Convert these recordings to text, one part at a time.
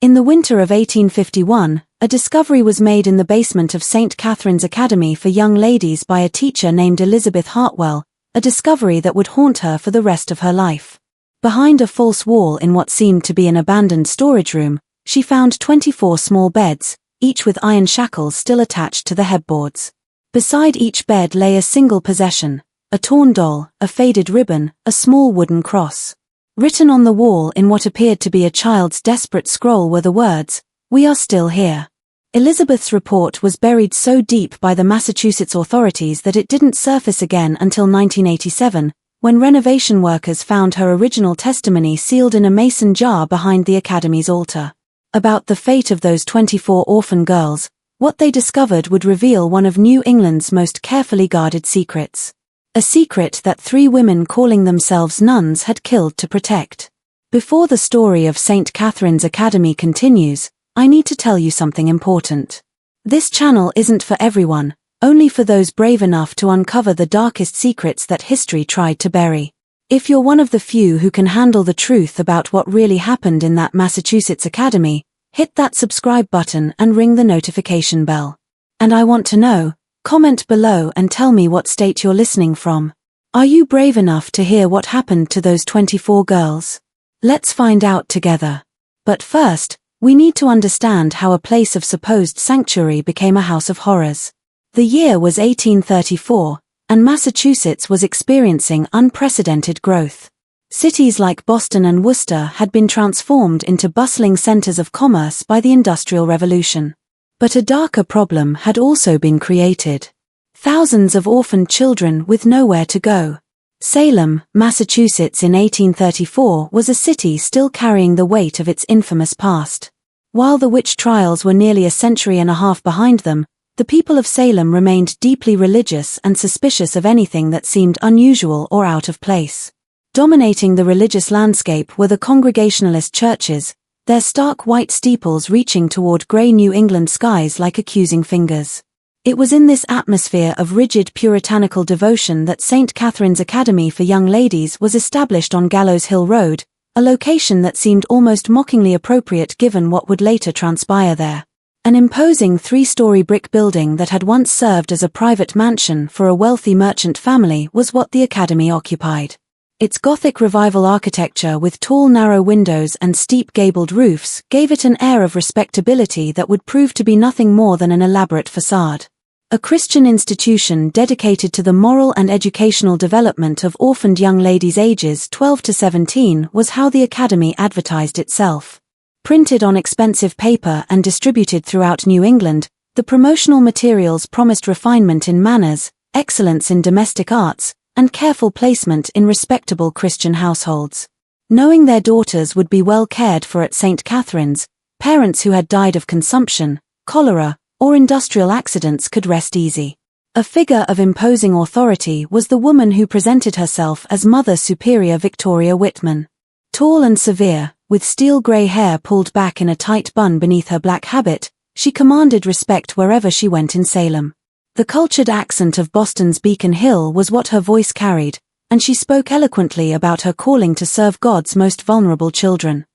In the winter of 1851, a discovery was made in the basement of St. Catherine's Academy for Young Ladies by a teacher named Elizabeth Hartwell, a discovery that would haunt her for the rest of her life. Behind a false wall in what seemed to be an abandoned storage room, she found 24 small beds, each with iron shackles still attached to the headboards. Beside each bed lay a single possession, a torn doll, a faded ribbon, a small wooden cross. Written on the wall in what appeared to be a child's desperate scroll were the words, "We are still here." Elizabeth's report was buried so deep by the Massachusetts authorities that it didn't surface again until 1987, when renovation workers found her original testimony sealed in a mason jar behind the Academy's altar. About the fate of those 24 orphan girls, what they discovered would reveal one of New England's most carefully guarded secrets. A secret that 3 women calling themselves nuns had killed to protect. Before the story of St. Catherine's Academy continues, I need to tell you something important. This channel isn't for everyone, only for those brave enough to uncover the darkest secrets that history tried to bury. If you're one of the few who can handle the truth about what really happened in that Massachusetts Academy, hit that subscribe button and ring the notification bell. And I want to know, comment below and tell me what state you're listening from. Are you brave enough to hear what happened to those 24 girls? Let's find out together. But first, we need to understand how a place of supposed sanctuary became a house of horrors. The year was 1834, and Massachusetts was experiencing unprecedented growth. Cities like Boston and Worcester had been transformed into bustling centers of commerce by the Industrial Revolution. But a darker problem had also been created. Thousands of orphaned children with nowhere to go. Salem, Massachusetts in 1834 was a city still carrying the weight of its infamous past. While the witch trials were nearly a century and a half behind them, the people of Salem remained deeply religious and suspicious of anything that seemed unusual or out of place. Dominating the religious landscape were the Congregationalist churches, their stark white steeples reaching toward grey New England skies like accusing fingers. It was in this atmosphere of rigid puritanical devotion that St. Catherine's Academy for Young Ladies was established on Gallows Hill Road, a location that seemed almost mockingly appropriate given what would later transpire there. An imposing 3-story brick building that had once served as a private mansion for a wealthy merchant family was what the Academy occupied. Its Gothic Revival architecture with tall narrow windows and steep gabled roofs gave it an air of respectability that would prove to be nothing more than an elaborate facade. A Christian institution dedicated to the moral and educational development of orphaned young ladies ages 12 to 17 was how the Academy advertised itself. Printed on expensive paper and distributed throughout New England, the promotional materials promised refinement in manners, excellence in domestic arts, and careful placement in respectable Christian households. Knowing their daughters would be well cared for at St. Catherine's, parents who had died of consumption, cholera, or industrial accidents could rest easy. A figure of imposing authority was the woman who presented herself as Mother Superior Victoria Whitman. Tall and severe, with steel-grey hair pulled back in a tight bun beneath her black habit, she commanded respect wherever she went in Salem. The cultured accent of Boston's Beacon Hill was what her voice carried, and she spoke eloquently about her calling to serve God's most vulnerable children.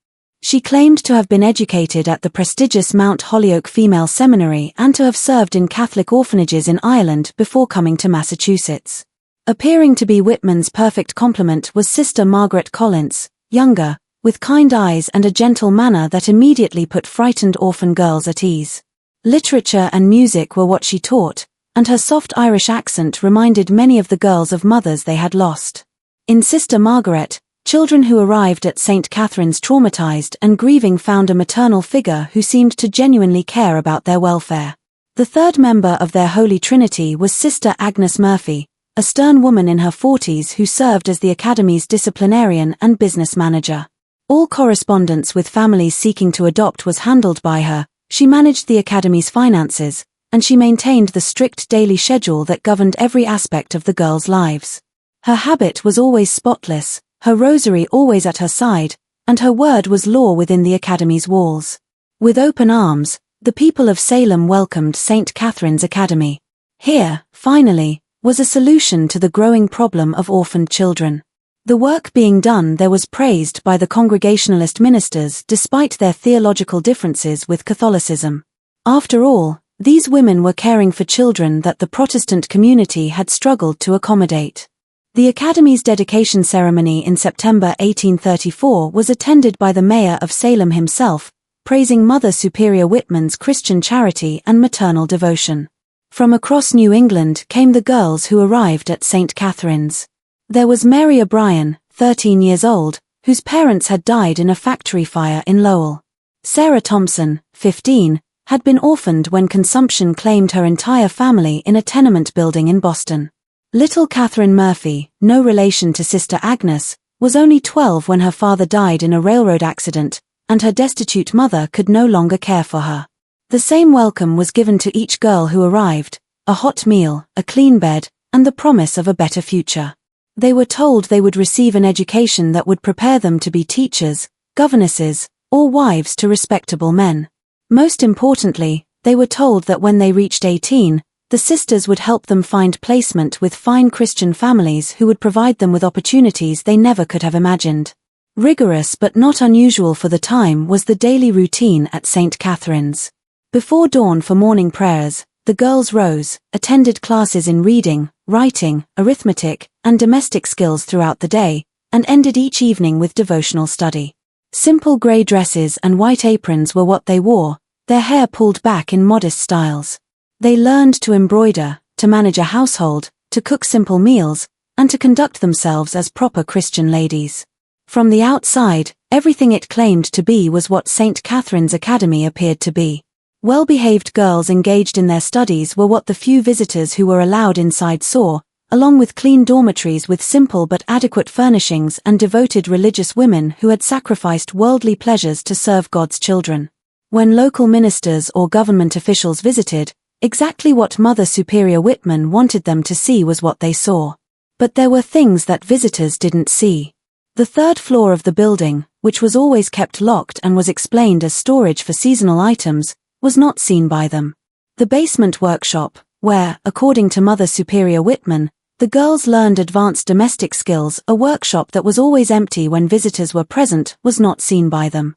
She claimed to have been educated at the prestigious Mount Holyoke Female Seminary and to have served in Catholic orphanages in Ireland before coming to Massachusetts. Appearing to be Whitman's perfect complement was Sister Margaret Collins, younger, with kind eyes and a gentle manner that immediately put frightened orphan girls at ease. Literature and music were what she taught, and her soft Irish accent reminded many of the girls of mothers they had lost. In Sister Margaret, children who arrived at St. Catherine's traumatized and grieving found a maternal figure who seemed to genuinely care about their welfare. The third member of their Holy Trinity was Sister Agnes Murphy, a stern woman in her 40s who served as the Academy's disciplinarian and business manager. All correspondence with families seeking to adopt was handled by her. She managed the Academy's finances, and she maintained the strict daily schedule that governed every aspect of the girls' lives. Her habit was always spotless, her rosary always at her side, and her word was law within the Academy's walls. With open arms, the people of Salem welcomed St. Catherine's Academy. Here, finally, was a solution to the growing problem of orphaned children. The work being done there was praised by the Congregationalist ministers despite their theological differences with Catholicism. After all, these women were caring for children that the Protestant community had struggled to accommodate. The Academy's dedication ceremony in September 1834 was attended by the mayor of Salem himself, praising Mother Superior Whitman's Christian charity and maternal devotion. From across New England came the girls who arrived at St. Catherine's. There was Mary O'Brien, 13 years old, whose parents had died in a factory fire in Lowell. Sarah Thompson, 15, had been orphaned when consumption claimed her entire family in a tenement building in Boston. Little Catherine Murphy, no relation to Sister Agnes, was only 12 when her father died in a railroad accident, and her destitute mother could no longer care for her. The same welcome was given to each girl who arrived: a hot meal, a clean bed, and the promise of a better future. They were told they would receive an education that would prepare them to be teachers, governesses, or wives to respectable men. Most importantly, they were told that when they reached 18, the sisters would help them find placement with fine Christian families who would provide them with opportunities they never could have imagined. Rigorous but not unusual for the time was the daily routine at St. Catherine's. Before dawn for morning prayers, the girls rose, attended classes in reading, writing, arithmetic, and domestic skills throughout the day, and ended each evening with devotional study. Simple grey dresses and white aprons were what they wore, their hair pulled back in modest styles. They learned to embroider, to manage a household, to cook simple meals, and to conduct themselves as proper Christian ladies. From the outside, everything it claimed to be was what St. Catherine's Academy appeared to be. Well-behaved girls engaged in their studies were what the few visitors who were allowed inside saw, along with clean dormitories with simple but adequate furnishings and devoted religious women who had sacrificed worldly pleasures to serve God's children. When local ministers or government officials visited, exactly what Mother Superior Whitman wanted them to see was what they saw. But there were things that visitors didn't see. The third floor of the building, which was always kept locked and was explained as storage for seasonal items, was not seen by them. The basement workshop, where, according to Mother Superior Whitman, the girls learned advanced domestic skills, a workshop that was always empty when visitors were present, was not seen by them.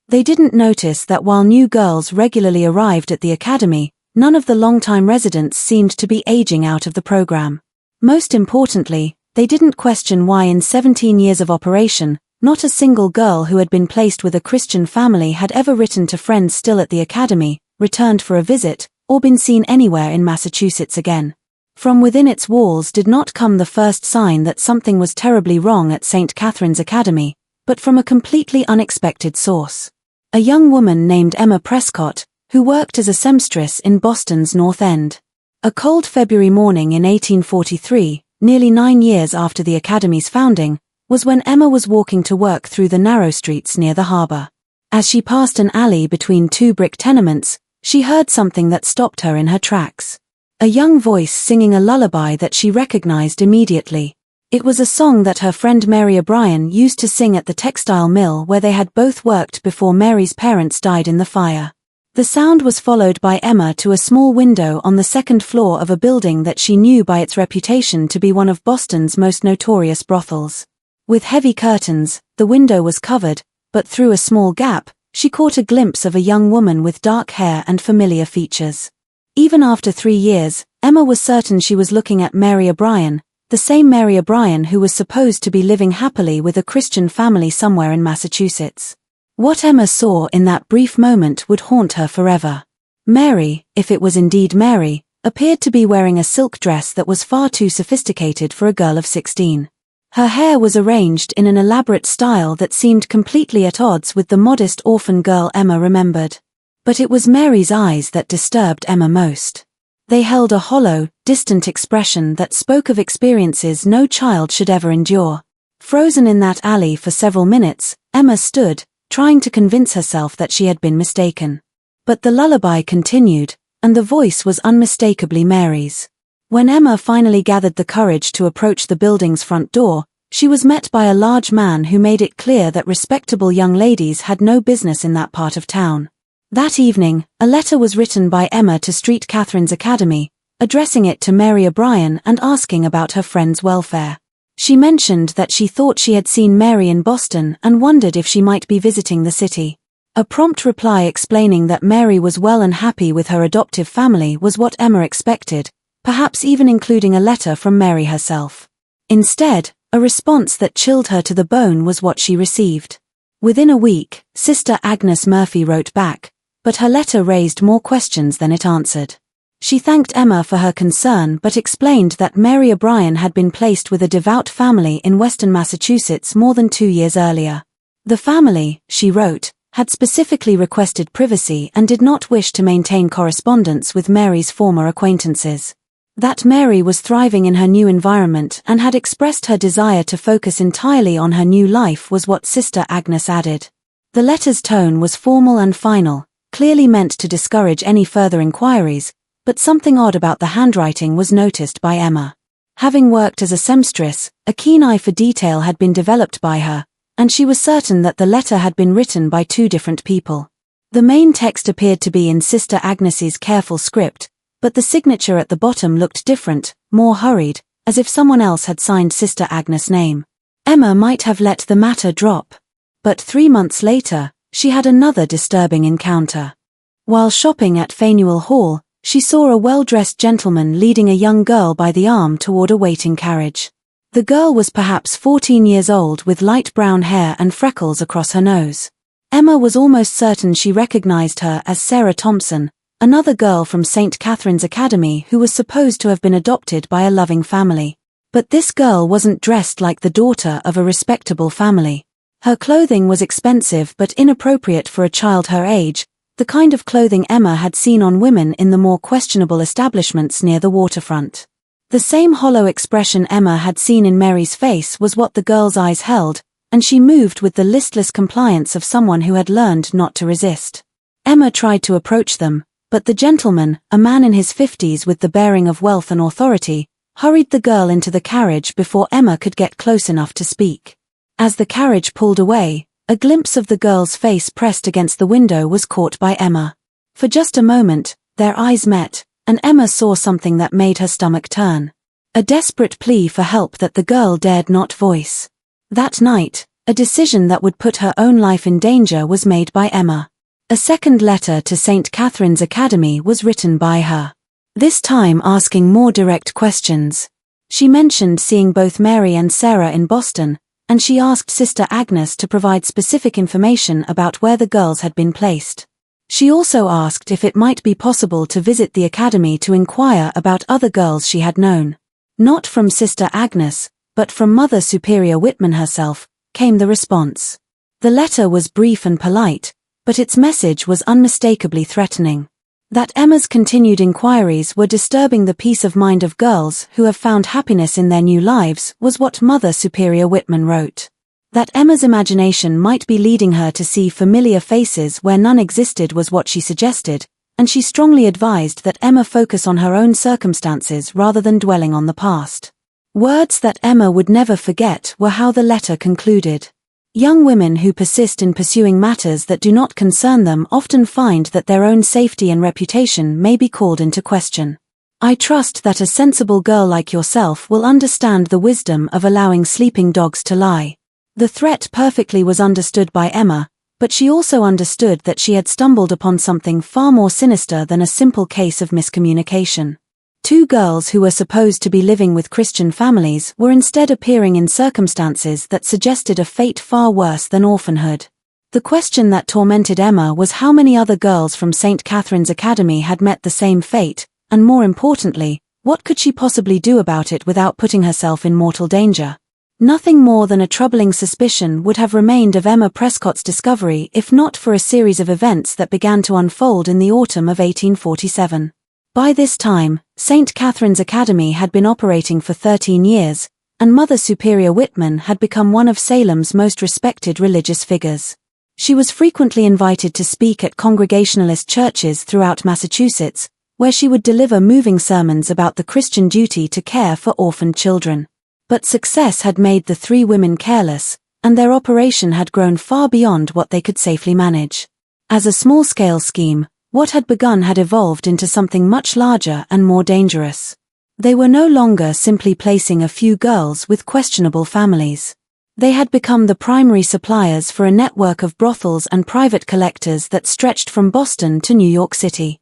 They didn't notice that while new girls regularly arrived at the academy, none of the long-time residents seemed to be aging out of the program. Most importantly, they didn't question why in 17 years of operation, not a single girl who had been placed with a Christian family had ever written to friends still at the academy, returned for a visit, or been seen anywhere in Massachusetts again. From within its walls did not come the first sign that something was terribly wrong at St. Catherine's Academy, but from a completely unexpected source. A young woman named Emma Prescott, who worked as a seamstress in Boston's North End. A cold February morning in 1843, nearly 9 years after the Academy's founding, was when Emma was walking to work through the narrow streets near the harbor. As she passed an alley between two brick tenements, she heard something that stopped her in her tracks. A young voice singing a lullaby that she recognized immediately. It was a song that her friend Mary O'Brien used to sing at the textile mill where they had both worked before Mary's parents died in the fire. The sound was followed by Emma to a small window on the second floor of a building that she knew by its reputation to be one of Boston's most notorious brothels. With heavy curtains, the window was covered, but through a small gap, she caught a glimpse of a young woman with dark hair and familiar features. Even after 3 years, Emma was certain she was looking at Mary O'Brien, the same Mary O'Brien who was supposed to be living happily with a Christian family somewhere in Massachusetts. What Emma saw in that brief moment would haunt her forever. Mary, if it was indeed Mary, appeared to be wearing a silk dress that was far too sophisticated for a girl of 16. Her hair was arranged in an elaborate style that seemed completely at odds with the modest orphan girl Emma remembered. But it was Mary's eyes that disturbed Emma most. They held a hollow, distant expression that spoke of experiences no child should ever endure. Frozen in that alley for several minutes, Emma stood, trying to convince herself that she had been mistaken. But the lullaby continued, and the voice was unmistakably Mary's. When Emma finally gathered the courage to approach the building's front door, she was met by a large man who made it clear that respectable young ladies had no business in that part of town. That evening, a letter was written by Emma to St. Catherine's Academy, addressing it to Mary O'Brien and asking about her friend's welfare. She mentioned that she thought she had seen Mary in Boston and wondered if she might be visiting the city. A prompt reply explaining that Mary was well and happy with her adoptive family was what Emma expected, perhaps even including a letter from Mary herself. Instead, a response that chilled her to the bone was what she received. Within a week, Sister Agnes Murphy wrote back, but her letter raised more questions than it answered. She thanked Emma for her concern but explained that Mary O'Brien had been placed with a devout family in Western Massachusetts more than 2 years earlier. The family, she wrote, had specifically requested privacy and did not wish to maintain correspondence with Mary's former acquaintances. That Mary was thriving in her new environment and had expressed her desire to focus entirely on her new life was what Sister Agnes added. The letter's tone was formal and final, clearly meant to discourage any further inquiries, but something odd about the handwriting was noticed by Emma. Having worked as a seamstress, a keen eye for detail had been developed by her, and she was certain that the letter had been written by 2 different people. The main text appeared to be in Sister Agnes's careful script, but the signature at the bottom looked different, more hurried, as if someone else had signed Sister Agnes' name. Emma might have let the matter drop. But 3 months later, she had another disturbing encounter. While shopping at Faneuil Hall, she saw a well-dressed gentleman leading a young girl by the arm toward a waiting carriage. The girl was perhaps 14 years old with light brown hair and freckles across her nose. Emma was almost certain she recognized her as Sarah Thompson, another girl from St. Catherine's Academy who was supposed to have been adopted by a loving family. But this girl wasn't dressed like the daughter of a respectable family. Her clothing was expensive but inappropriate for a child her age, the kind of clothing Emma had seen on women in the more questionable establishments near the waterfront. The same hollow expression Emma had seen in Mary's face was what the girl's eyes held, and she moved with the listless compliance of someone who had learned not to resist. Emma tried to approach them, but the gentleman, a man in his 50s with the bearing of wealth and authority, hurried the girl into the carriage before Emma could get close enough to speak. As the carriage pulled away, a glimpse of the girl's face pressed against the window was caught by Emma. For just a moment, their eyes met, and Emma saw something that made her stomach turn. A desperate plea for help that the girl dared not voice. That night, a decision that would put her own life in danger was made by Emma. A second letter to St. Catherine's Academy was written by her. This time asking more direct questions. She mentioned seeing both Mary and Sarah in Boston, and she asked Sister Agnes to provide specific information about where the girls had been placed. She also asked if it might be possible to visit the academy to inquire about other girls she had known. Not from Sister Agnes, but from Mother Superior Whitman herself, came the response. The letter was brief and polite, but its message was unmistakably threatening. That Emma's continued inquiries were disturbing the peace of mind of girls who have found happiness in their new lives was what Mother Superior Whitman wrote. That Emma's imagination might be leading her to see familiar faces where none existed was what she suggested, and she strongly advised that Emma focus on her own circumstances rather than dwelling on the past. Words that Emma would never forget were how the letter concluded. Young women who persist in pursuing matters that do not concern them often find that their own safety and reputation may be called into question. I trust that a sensible girl like yourself will understand the wisdom of allowing sleeping dogs to lie. The threat perfectly was understood by Emma, but she also understood that she had stumbled upon something far more sinister than a simple case of miscommunication. 2 girls who were supposed to be living with Christian families were instead appearing in circumstances that suggested a fate far worse than orphanhood. The question that tormented Emma was how many other girls from St. Catherine's Academy had met the same fate, and more importantly, what could she possibly do about it without putting herself in mortal danger? Nothing more than a troubling suspicion would have remained of Emma Prescott's discovery if not for a series of events that began to unfold in the autumn of 1847. By this time, St. Catherine's Academy had been operating for 13 years, and Mother Superior Whitman had become one of Salem's most respected religious figures. She was frequently invited to speak at Congregationalist churches throughout Massachusetts, where she would deliver moving sermons about the Christian duty to care for orphaned children. But success had made the 3 women careless, and their operation had grown far beyond what they could safely manage. As a small-scale scheme, what had begun had evolved into something much larger and more dangerous. They were no longer simply placing a few girls with questionable families. They had become the primary suppliers for a network of brothels and private collectors that stretched from Boston to New York City.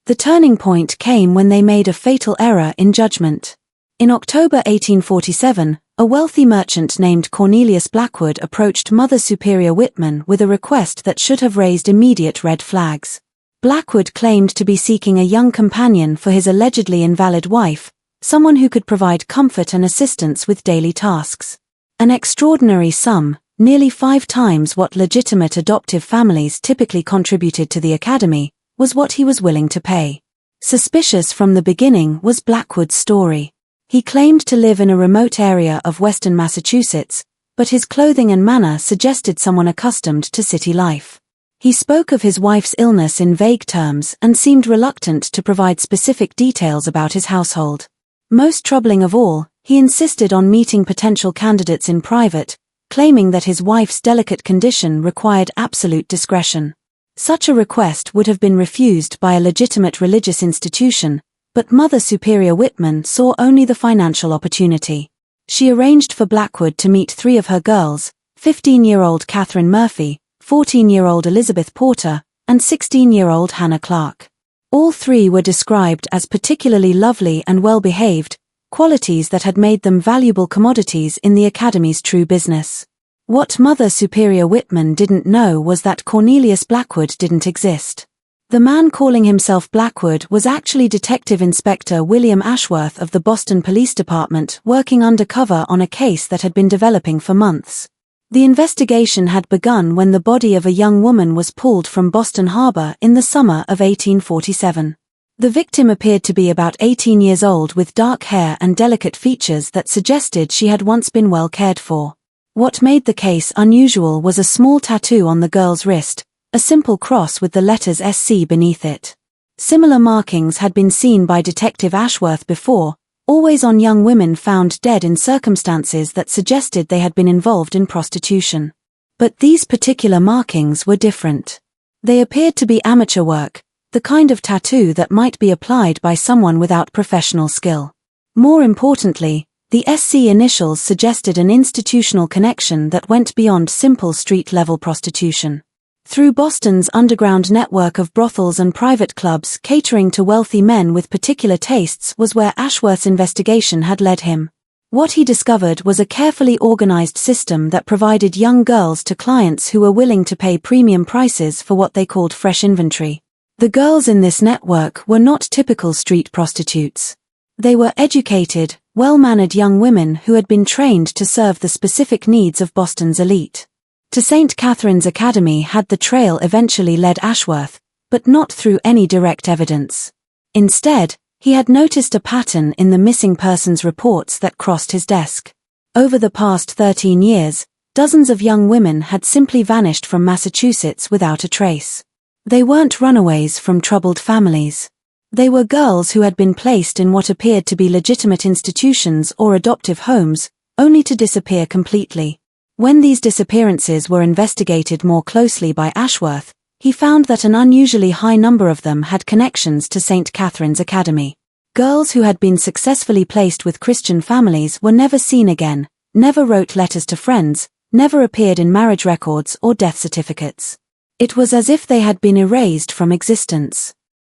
The turning point came when they made a fatal error in judgment. In October 1847, a wealthy merchant named Cornelius Blackwood approached Mother Superior Whitman with a request that should have raised immediate red flags. Blackwood claimed to be seeking a young companion for his allegedly invalid wife, someone who could provide comfort and assistance with daily tasks. An extraordinary sum, nearly 5 times what legitimate adoptive families typically contributed to the academy, was what he was willing to pay. Suspicious from the beginning was Blackwood's story. He claimed to live in a remote area of western Massachusetts, but his clothing and manner suggested someone accustomed to city life. He spoke of his wife's illness in vague terms and seemed reluctant to provide specific details about his household. Most troubling of all, he insisted on meeting potential candidates in private, claiming that his wife's delicate condition required absolute discretion. Such a request would have been refused by a legitimate religious institution, but Mother Superior Whitman saw only the financial opportunity. She arranged for Blackwood to meet 3 of her girls, 15-year-old Catherine Murphy, 14-year-old Elizabeth Porter, and 16-year-old Hannah Clark. All 3 were described as particularly lovely and well-behaved, qualities that had made them valuable commodities in the Academy's true business. What Mother Superior Whitman didn't know was that Cornelius Blackwood didn't exist. The man calling himself Blackwood was actually Detective Inspector William Ashworth of the Boston Police Department, working undercover on a case that had been developing for months. The investigation had begun when the body of a young woman was pulled from Boston Harbor in the summer of 1847. The victim appeared to be about 18 years old with dark hair and delicate features that suggested she had once been well cared for. What made the case unusual was a small tattoo on the girl's wrist, a simple cross with the letters SC beneath it. Similar markings had been seen by Detective Ashworth before, always on young women found dead in circumstances that suggested they had been involved in prostitution. But these particular markings were different. They appeared to be amateur work, the kind of tattoo that might be applied by someone without professional skill. More importantly, the SC initials suggested an institutional connection that went beyond simple street-level prostitution. Through Boston's underground network of brothels and private clubs catering to wealthy men with particular tastes was where Ashworth's investigation had led him. What he discovered was a carefully organized system that provided young girls to clients who were willing to pay premium prices for what they called fresh inventory. The girls in this network were not typical street prostitutes. They were educated, well-mannered young women who had been trained to serve the specific needs of Boston's elite. To St. Catherine's Academy had the trail eventually led Ashworth, but not through any direct evidence. Instead, he had noticed a pattern in the missing persons reports that crossed his desk. Over the past 13 years, dozens of young women had simply vanished from Massachusetts without a trace. They weren't runaways from troubled families. They were girls who had been placed in what appeared to be legitimate institutions or adoptive homes, only to disappear completely. When these disappearances were investigated more closely by Ashworth, he found that an unusually high number of them had connections to St. Catherine's Academy. Girls who had been successfully placed with Christian families were never seen again, never wrote letters to friends, never appeared in marriage records or death certificates. It was as if they had been erased from existence.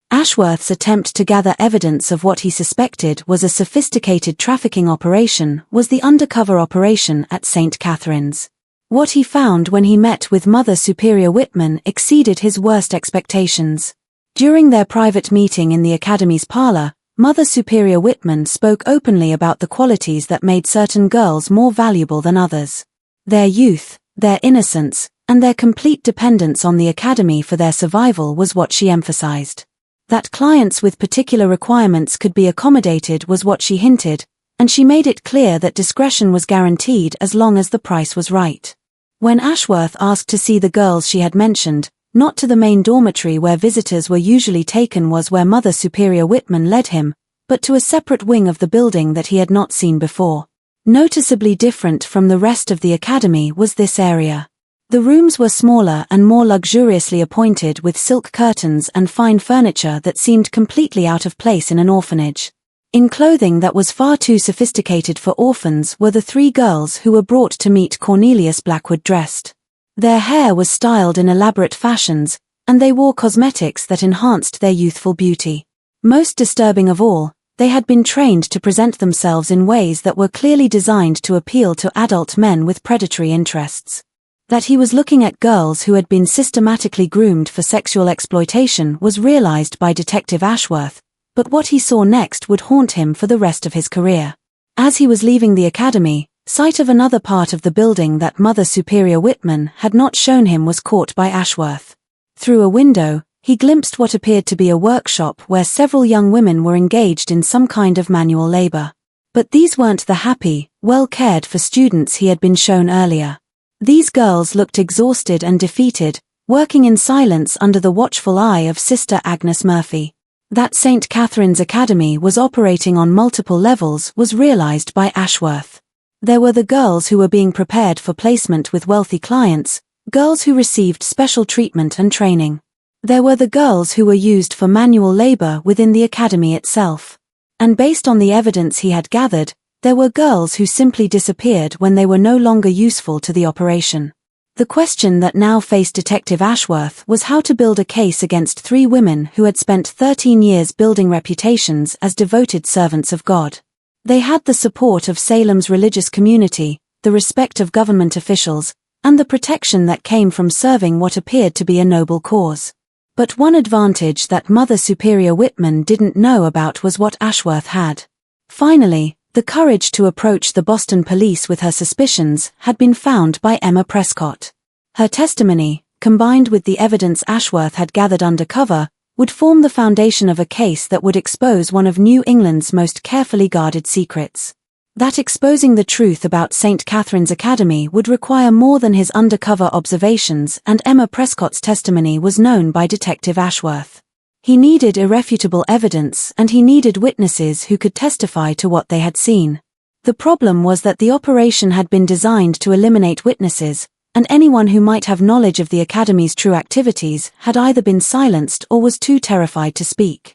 Ashworth's attempt to gather evidence of what he suspected was a sophisticated trafficking operation was the undercover operation at St. Catherine's. What he found when he met with Mother Superior Whitman exceeded his worst expectations. During their private meeting in the Academy's parlor, Mother Superior Whitman spoke openly about the qualities that made certain girls more valuable than others. Their youth, their innocence, and their complete dependence on the Academy for their survival was what she emphasized. That clients with particular requirements could be accommodated was what she hinted, and she made it clear that discretion was guaranteed as long as the price was right. When Ashworth asked to see the girls she had mentioned, not to the main dormitory where visitors were usually taken was where Mother Superior Whitman led him, but to a separate wing of the building that he had not seen before. Noticeably different from the rest of the Academy was this area. The rooms were smaller and more luxuriously appointed with silk curtains and fine furniture that seemed completely out of place in an orphanage. In clothing that was far too sophisticated for orphans were the three girls who were brought to meet Cornelius Blackwood dressed. Their hair was styled in elaborate fashions, and they wore cosmetics that enhanced their youthful beauty. Most disturbing of all, they had been trained to present themselves in ways that were clearly designed to appeal to adult men with predatory interests. That he was looking at girls who had been systematically groomed for sexual exploitation was realized by Detective Ashworth, but what he saw next would haunt him for the rest of his career. As he was leaving the academy, sight of another part of the building that Mother Superior Whitman had not shown him was caught by Ashworth. Through a window, he glimpsed what appeared to be a workshop where several young women were engaged in some kind of manual labor. But these weren't the happy, well-cared-for students he had been shown earlier. These girls looked exhausted and defeated, working in silence under the watchful eye of Sister Agnes Murphy. That St. Catherine's Academy was operating on multiple levels was realized by Ashworth. There were the girls who were being prepared for placement with wealthy clients, girls who received special treatment and training. There were the girls who were used for manual labor within the academy itself. And based on the evidence he had gathered, there were girls who simply disappeared when they were no longer useful to the operation. The question that now faced Detective Ashworth was how to build a case against three women who had spent 13 years building reputations as devoted servants of God. They had the support of Salem's religious community, the respect of government officials, and the protection that came from serving what appeared to be a noble cause. But one advantage that Mother Superior Whitman didn't know about was what Ashworth had. Finally, the courage to approach the Boston police with her suspicions had been found by Emma Prescott. Her testimony, combined with the evidence Ashworth had gathered undercover, would form the foundation of a case that would expose one of New England's most carefully guarded secrets. That exposing the truth about St. Catherine's Academy would require more than his undercover observations, and Emma Prescott's testimony was known by Detective Ashworth. He needed irrefutable evidence, and he needed witnesses who could testify to what they had seen. The problem was that the operation had been designed to eliminate witnesses, and anyone who might have knowledge of the Academy's true activities had either been silenced or was too terrified to speak.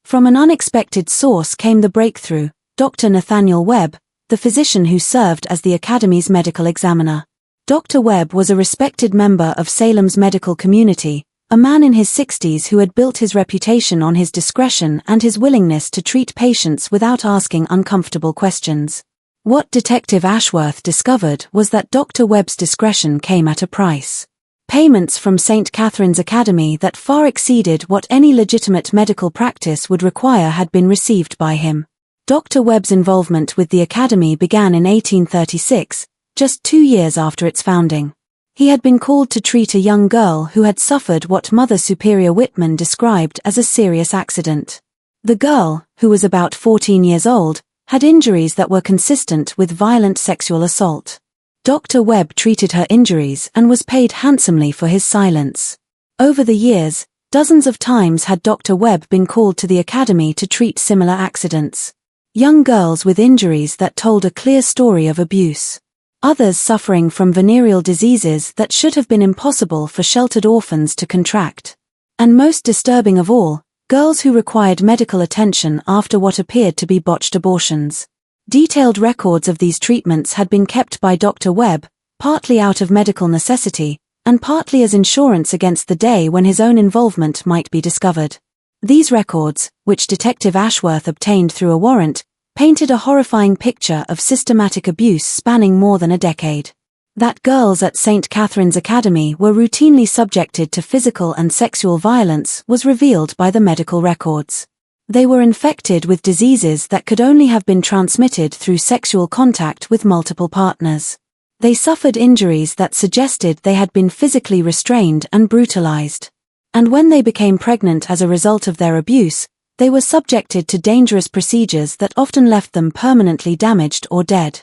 From an unexpected source came the breakthrough: Dr. Nathaniel Webb, the physician who served as the Academy's medical examiner. Dr. Webb was a respected member of Salem's medical community, a man in his 60s who had built his reputation on his discretion and his willingness to treat patients without asking uncomfortable questions. What Detective Ashworth discovered was that Dr. Webb's discretion came at a price. Payments from St. Catherine's Academy that far exceeded what any legitimate medical practice would require had been received by him. Dr. Webb's involvement with the Academy began in 1836, just 2 years after its founding. He had been called to treat a young girl who had suffered what Mother Superior Whitman described as a serious accident. The girl, who was about 14 years old, had injuries that were consistent with violent sexual assault. Dr. Webb treated her injuries and was paid handsomely for his silence. Over the years, dozens of times had Dr. Webb been called to the Academy to treat similar accidents. Young girls with injuries that told a clear story of abuse. Others suffering from venereal diseases that should have been impossible for sheltered orphans to contract. And most disturbing of all, girls who required medical attention after what appeared to be botched abortions. Detailed records of these treatments had been kept by Dr. Webb, partly out of medical necessity, and partly as insurance against the day when his own involvement might be discovered. These records, which Detective Ashworth obtained through a warrant, painted a horrifying picture of systematic abuse spanning more than a decade. That girls at St. Catherine's Academy were routinely subjected to physical and sexual violence was revealed by the medical records. They were infected with diseases that could only have been transmitted through sexual contact with multiple partners. They suffered injuries that suggested they had been physically restrained and brutalized. And when they became pregnant as a result of their abuse, they were subjected to dangerous procedures that often left them permanently damaged or dead.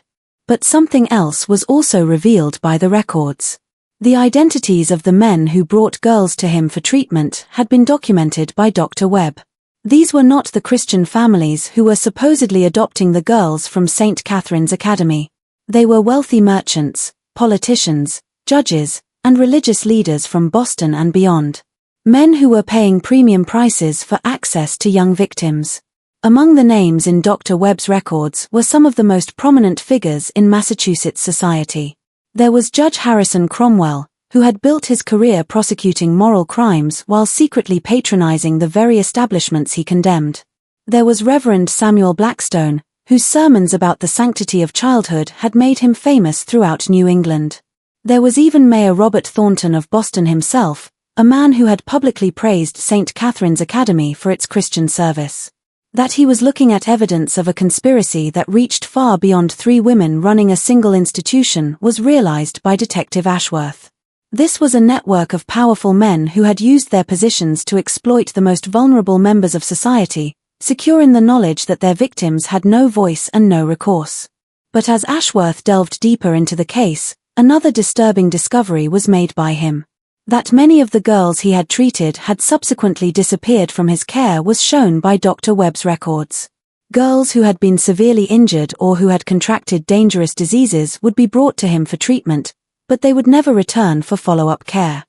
But something else was also revealed by the records. The identities of the men who brought girls to him for treatment had been documented by Dr. Webb. These were not the Christian families who were supposedly adopting the girls from St. Catherine's Academy. They were wealthy merchants, politicians, judges, and religious leaders from Boston and beyond. Men who were paying premium prices for access to young victims. Among the names in Dr. Webb's records were some of the most prominent figures in Massachusetts society. There was Judge Harrison Cromwell, who had built his career prosecuting moral crimes while secretly patronizing the very establishments he condemned. There was Reverend Samuel Blackstone, whose sermons about the sanctity of childhood had made him famous throughout New England. There was even Mayor Robert Thornton of Boston himself, a man who had publicly praised St. Catherine's Academy for its Christian service. That he was looking at evidence of a conspiracy that reached far beyond 3 women running a single institution was realized by Detective Ashworth. This was a network of powerful men who had used their positions to exploit the most vulnerable members of society, secure in the knowledge that their victims had no voice and no recourse. But as Ashworth delved deeper into the case, another disturbing discovery was made by him. That many of the girls he had treated had subsequently disappeared from his care was shown by Dr. Webb's records. Girls who had been severely injured or who had contracted dangerous diseases would be brought to him for treatment, but they would never return for follow-up care.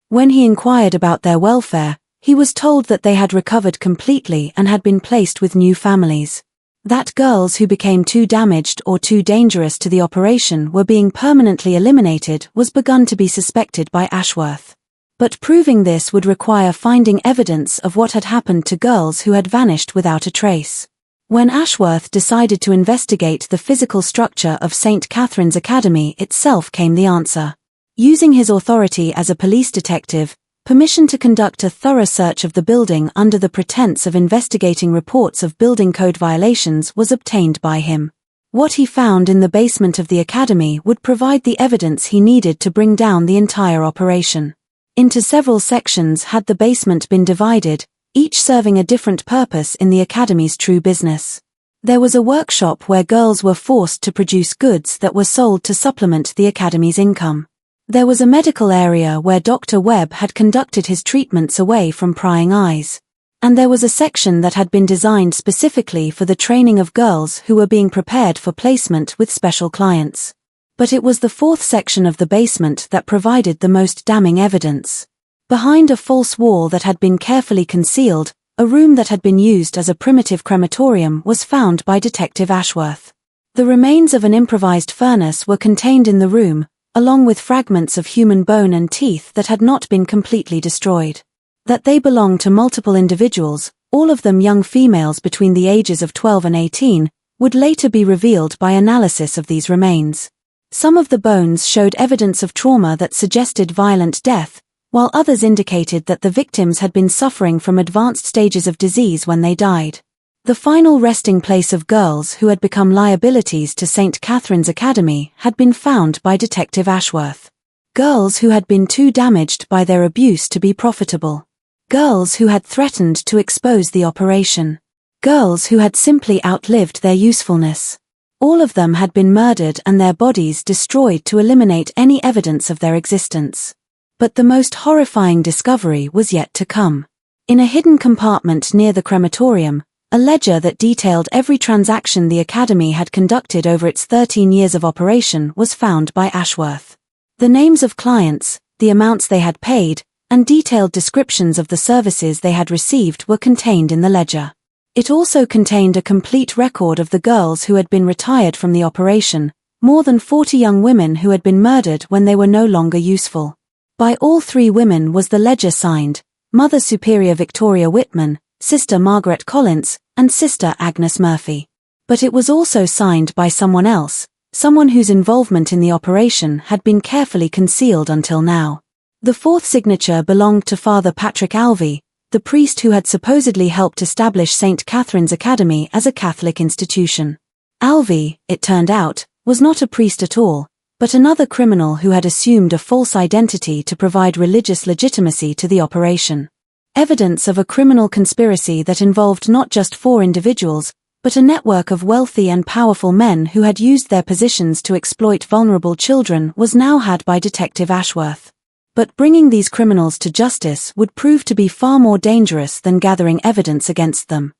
When he inquired about their welfare, he was told that they had recovered completely and had been placed with new families. That girls who became too damaged or too dangerous to the operation were being permanently eliminated was begun to be suspected by Ashworth. But proving this would require finding evidence of what had happened to girls who had vanished without a trace. When Ashworth decided to investigate the physical structure of St. Catherine's Academy itself came the answer. Using his authority as a police detective, permission to conduct a thorough search of the building under the pretense of investigating reports of building code violations was obtained by him. What he found in the basement of the academy would provide the evidence he needed to bring down the entire operation. Into several sections had the basement been divided, each serving a different purpose in the academy's true business. There was a workshop where girls were forced to produce goods that were sold to supplement the academy's income. There was a medical area where Dr. Webb had conducted his treatments away from prying eyes. And there was a section that had been designed specifically for the training of girls who were being prepared for placement with special clients. But it was the 4th section of the basement that provided the most damning evidence. Behind a false wall that had been carefully concealed, a room that had been used as a primitive crematorium was found by Detective Ashworth. The remains of an improvised furnace were contained in the room, along with fragments of human bone and teeth that had not been completely destroyed. That they belonged to multiple individuals, all of them young females between the ages of 12 and 18, would later be revealed by analysis of these remains. Some of the bones showed evidence of trauma that suggested violent death, while others indicated that the victims had been suffering from advanced stages of disease when they died. The final resting place of girls who had become liabilities to St. Catherine's Academy had been found by Detective Ashworth. Girls who had been too damaged by their abuse to be profitable. Girls who had threatened to expose the operation. Girls who had simply outlived their usefulness. All of them had been murdered and their bodies destroyed to eliminate any evidence of their existence. But the most horrifying discovery was yet to come. In a hidden compartment near the crematorium, a ledger that detailed every transaction the Academy had conducted over its 13 years of operation was found by Ashworth. The names of clients, the amounts they had paid, and detailed descriptions of the services they had received were contained in the ledger. It also contained a complete record of the girls who had been retired from the operation, more than 40 young women who had been murdered when they were no longer useful. By all 3 women was the ledger signed, Mother Superior Victoria Whitman, Sister Margaret Collins, and Sister Agnes Murphy. But it was also signed by someone else, someone whose involvement in the operation had been carefully concealed until now. The 4th signature belonged to Father Patrick Alvey, the priest who had supposedly helped establish St. Catherine's Academy as a Catholic institution. Alvey, it turned out, was not a priest at all, but another criminal who had assumed a false identity to provide religious legitimacy to the operation. Evidence of a criminal conspiracy that involved not just 4 individuals, but a network of wealthy and powerful men who had used their positions to exploit vulnerable children was now had by Detective Ashworth. But bringing these criminals to justice would prove to be far more dangerous than gathering evidence against them.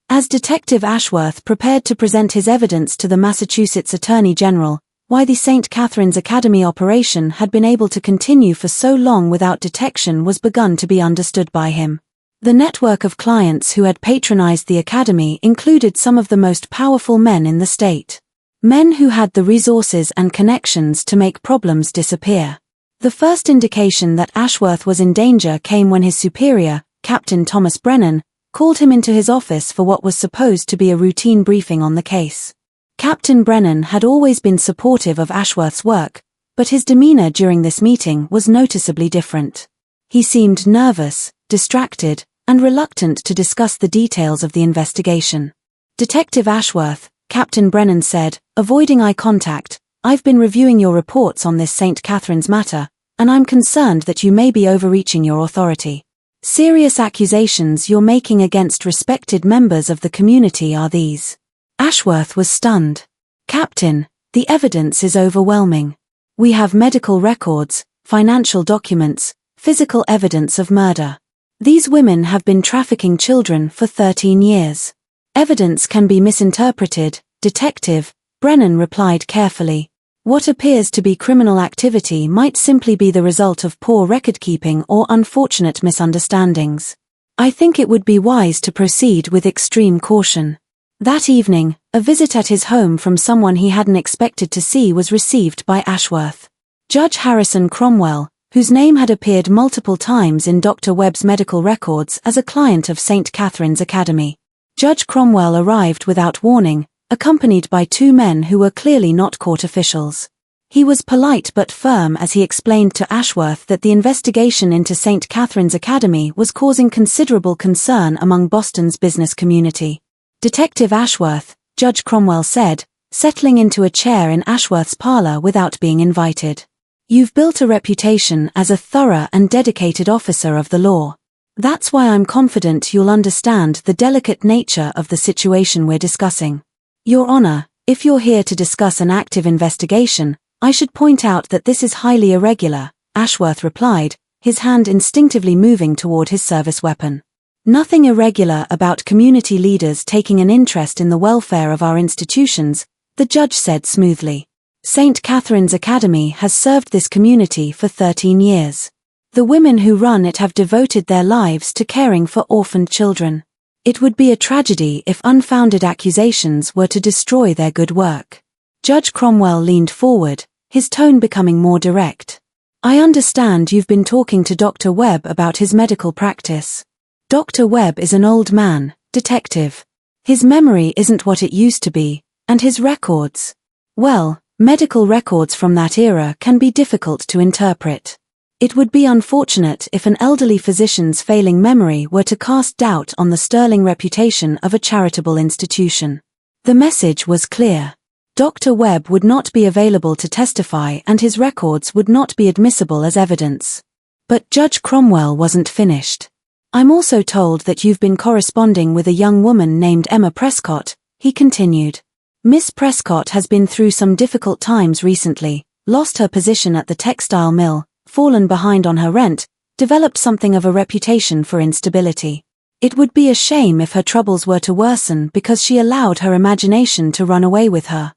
As Detective Ashworth prepared to present his evidence to the Massachusetts Attorney General, why the St. Catherine's Academy operation had been able to continue for so long without detection was begun to be understood by him. The network of clients who had patronized the academy included some of the most powerful men in the state. Men who had the resources and connections to make problems disappear. The first indication that Ashworth was in danger came when his superior, Captain Thomas Brennan, called him into his office for what was supposed to be a routine briefing on the case. Captain Brennan had always been supportive of Ashworth's work, but his demeanor during this meeting was noticeably different. He seemed nervous, distracted, and reluctant to discuss the details of the investigation. "Detective Ashworth," Captain Brennan said, avoiding eye contact, "I've been reviewing your reports on this St. Catherine's matter, and I'm concerned that you may be overreaching your authority. Serious accusations you're making against respected members of the community are these." Ashworth was stunned. "Captain, the evidence is overwhelming. We have medical records, financial documents, physical evidence of murder. These women have been trafficking children for 13 years. Evidence can be misinterpreted, Detective," Brennan replied carefully. "What appears to be criminal activity might simply be the result of poor record-keeping or unfortunate misunderstandings. I think it would be wise to proceed with extreme caution." That evening, a visit at his home from someone he hadn't expected to see was received by Ashworth. Judge Harrison Cromwell, whose name had appeared multiple times in Dr. Webb's medical records as a client of St. Catherine's Academy. Judge Cromwell arrived without warning, accompanied by two men who were clearly not court officials. He was polite but firm as he explained to Ashworth that the investigation into St. Catherine's Academy was causing considerable concern among Boston's business community. "Detective Ashworth," Judge Cromwell said, settling into a chair in Ashworth's parlor without being invited. "You've built a reputation as a thorough and dedicated officer of the law. That's why I'm confident you'll understand the delicate nature of the situation we're discussing. Your Honor, if you're here to discuss an active investigation, I should point out that this is highly irregular," Ashworth replied, his hand instinctively moving toward his service weapon. "Nothing irregular about community leaders taking an interest in the welfare of our institutions," the judge said smoothly. "St. Catherine's Academy has served this community for 13 years. The women who run it have devoted their lives to caring for orphaned children. It would be a tragedy if unfounded accusations were to destroy their good work." Judge Cromwell leaned forward, his tone becoming more direct. "I understand you've been talking to Dr. Webb about his medical practice. Dr. Webb is an old man, Detective. His memory isn't what it used to be, and his records, well, medical records from that era can be difficult to interpret. It would be unfortunate if an elderly physician's failing memory were to cast doubt on the sterling reputation of a charitable institution." The message was clear. Dr. Webb would not be available to testify and his records would not be admissible as evidence. But Judge Cromwell wasn't finished. "I'm also told that you've been corresponding with a young woman named Emma Prescott," he continued. "Miss Prescott has been through some difficult times recently, lost her position at the textile mill, fallen behind on her rent, developed something of a reputation for instability. It would be a shame if her troubles were to worsen because she allowed her imagination to run away with her."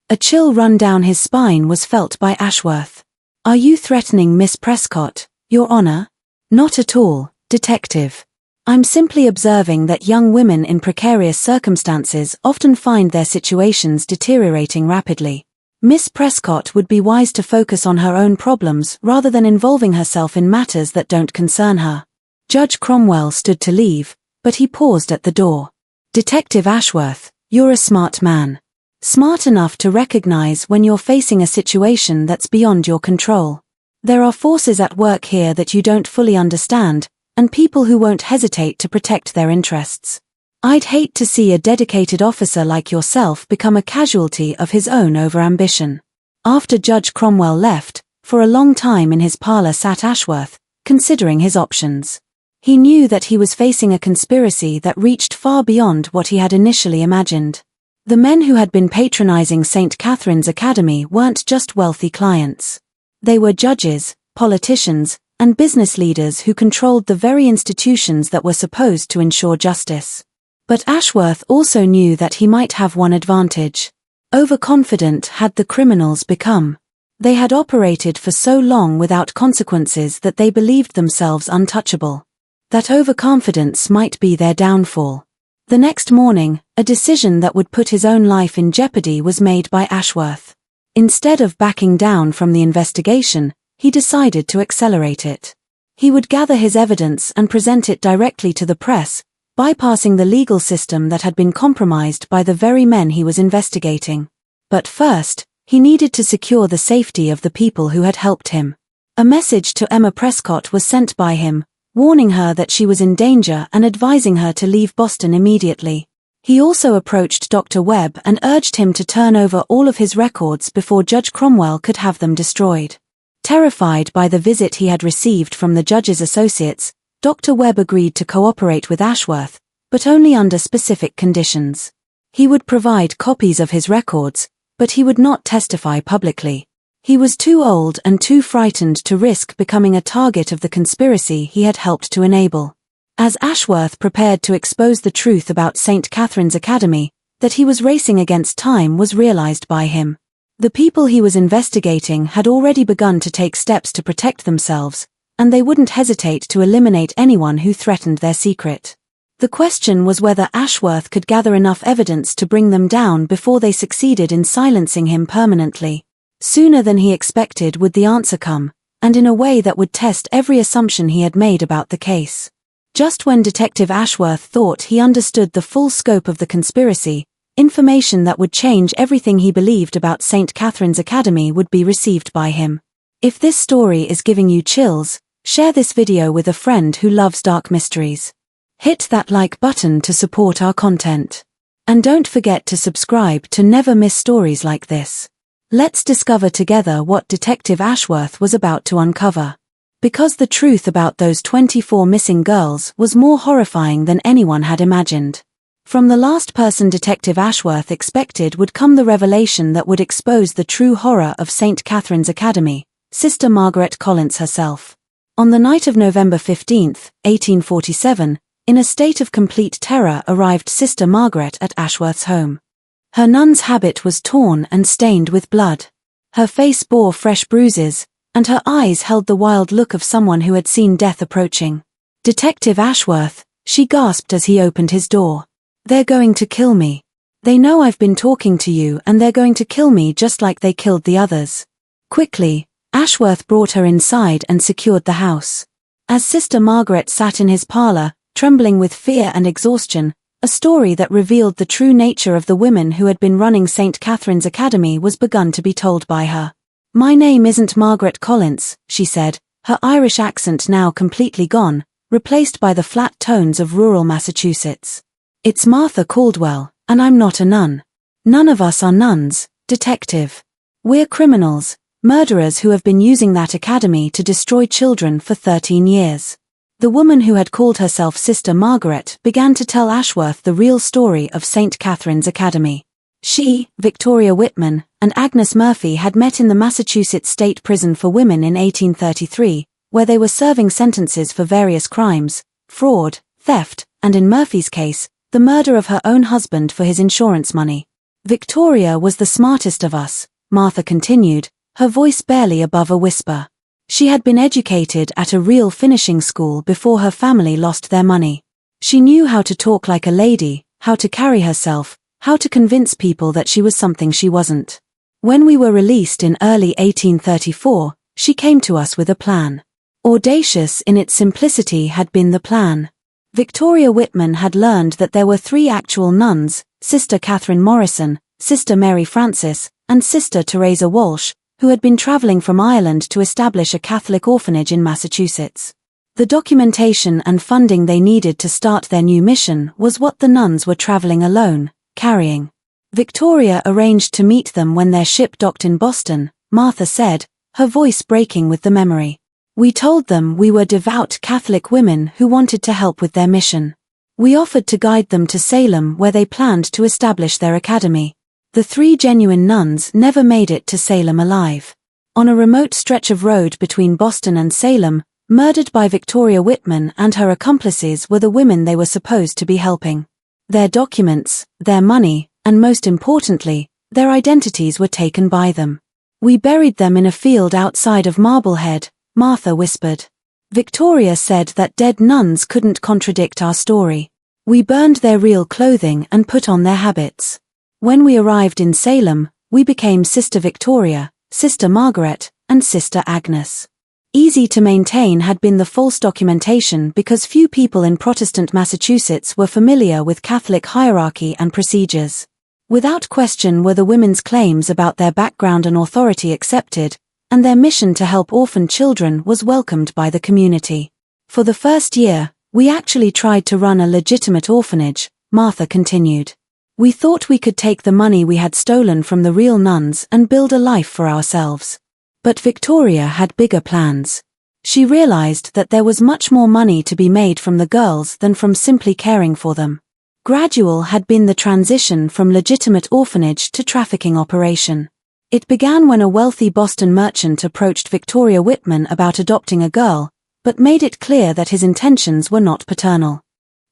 A chill run down his spine was felt by Ashworth. "Are you threatening Miss Prescott, Your Honor?" "Not at all, Detective. I'm simply observing that young women in precarious circumstances often find their situations deteriorating rapidly. Miss Prescott would be wise to focus on her own problems rather than involving herself in matters that don't concern her." Judge Cromwell stood to leave, but he paused at the door. "Detective Ashworth, you're a smart man. Smart enough to recognize when you're facing a situation that's beyond your control. There are forces at work here that you don't fully understand, and people who won't hesitate to protect their interests. I'd hate to see a dedicated officer like yourself become a casualty of his own overambition." After Judge Cromwell left, for a long time in his parlor sat Ashworth, considering his options. He knew that he was facing a conspiracy that reached far beyond what he had initially imagined. The men who had been patronizing St. Catherine's Academy weren't just wealthy clients. They were judges, politicians, and business leaders who controlled the very institutions that were supposed to ensure justice. But Ashworth also knew that he might have one advantage. Overconfident had the criminals become. They had operated for so long without consequences that they believed themselves untouchable. that overconfidence might be their downfall. The next morning, a decision that would put his own life in jeopardy was made by Ashworth. Instead of backing down from the investigation, he decided to accelerate it. He would gather his evidence and present it directly to the press, bypassing the legal system that had been compromised by the very men he was investigating. But first, he needed to secure the safety of the people who had helped him. A message to Emma Prescott was sent by him, warning her that she was in danger and advising her to leave Boston immediately. He also approached Dr. Webb and urged him to turn over all of his records before Judge Cromwell could have them destroyed. Terrified by the visit he had received from the judge's associates, Dr. Webb agreed to cooperate with Ashworth, but only under specific conditions. He would provide copies of his records, but he would not testify publicly. He was too old and too frightened to risk becoming a target of the conspiracy he had helped to enable. As Ashworth prepared to expose the truth about St. Catherine's Academy, that he was racing against time was realized by him. The people he was investigating had already begun to take steps to protect themselves, and they wouldn't hesitate to eliminate anyone who threatened their secret. The question was whether Ashworth could gather enough evidence to bring them down before they succeeded in silencing him permanently. Sooner than he expected would the answer come, and in a way that would test every assumption he had made about the case. Just when Detective Ashworth thought he understood the full scope of the conspiracy, information that would change everything he believed about St. Catherine's Academy would be received by him. If this story is giving you chills, share this video with a friend who loves dark mysteries. Hit that like button to support our content. And don't forget to subscribe to never miss stories like this. Let's discover together what Detective Ashworth was about to uncover. Because the truth about those 24 missing girls was more horrifying than anyone had imagined. From the last person Detective Ashworth expected would come the revelation that would expose the true horror of St. Catherine's Academy, Sister Margaret Collins herself. On the night of November 15, 1847, in a state of complete terror arrived Sister Margaret at Ashworth's home. Her nun's habit was torn and stained with blood. Her face bore fresh bruises, and her eyes held the wild look of someone who had seen death approaching. "Detective Ashworth," she gasped as he opened his door. "They're going to kill me. They know I've been talking to you and they're going to kill me just like they killed the others." Quickly, Ashworth brought her inside and secured the house. As Sister Margaret sat in his parlor, trembling with fear and exhaustion, a story that revealed the true nature of the women who had been running St. Catherine's Academy was begun to be told by her. "My name isn't Margaret Collins," she said, her Irish accent now completely gone, replaced by the flat tones of rural Massachusetts. "It's Martha Caldwell, and I'm not a nun. None of us are nuns, detective. We're criminals, murderers who have been using that academy to destroy children for 13 years. The woman who had called herself Sister Margaret began to tell Ashworth the real story of St. Catherine's Academy. She, Victoria Whitman, and Agnes Murphy had met in the Massachusetts State Prison for Women in 1833, where they were serving sentences for various crimes, fraud, theft, and in Murphy's case, the murder of her own husband for his insurance money. "Victoria was the smartest of us," Martha continued, her voice barely above a whisper. "She had been educated at a real finishing school before her family lost their money. She knew how to talk like a lady, how to carry herself, how to convince people that she was something she wasn't. When we were released in early 1834, she came to us with a plan. Audacious in its simplicity had been the plan. Victoria Whitman had learned that there were 3 actual nuns, Sister Catherine Morrison, Sister Mary Frances, and Sister Teresa Walsh, who had been traveling from Ireland to establish a Catholic orphanage in Massachusetts. The documentation and funding they needed to start their new mission was what the nuns were traveling alone, carrying. Victoria arranged to meet them when their ship docked in Boston, Martha said, her voice breaking with the memory. "We told them we were devout Catholic women who wanted to help with their mission. We offered to guide them to Salem where they planned to establish their academy. The 3 genuine nuns never made it to Salem alive. On a remote stretch of road between Boston and Salem, murdered by Victoria Whitman and her accomplices were the women they were supposed to be helping. Their documents, their money, and most importantly, their identities were taken by them. We buried them in a field outside of Marblehead," Martha whispered. Victoria said that dead nuns couldn't contradict our story. We burned their real clothing and put on their habits. When we arrived in Salem, we became Sister Victoria, Sister Margaret, and Sister Agnes. Easy to maintain had been the false documentation because few people in Protestant Massachusetts were familiar with Catholic hierarchy and procedures. Without question were the women's claims about their background and authority accepted, and their mission to help orphan children was welcomed by the community. For the first year, we actually tried to run a legitimate orphanage, Martha continued. We thought we could take the money we had stolen from the real nuns and build a life for ourselves. But Victoria had bigger plans. She realized that there was much more money to be made from the girls than from simply caring for them. Gradual had been the transition from legitimate orphanage to trafficking operation. It began when a wealthy Boston merchant approached Victoria Whitman about adopting a girl, but made it clear that his intentions were not paternal.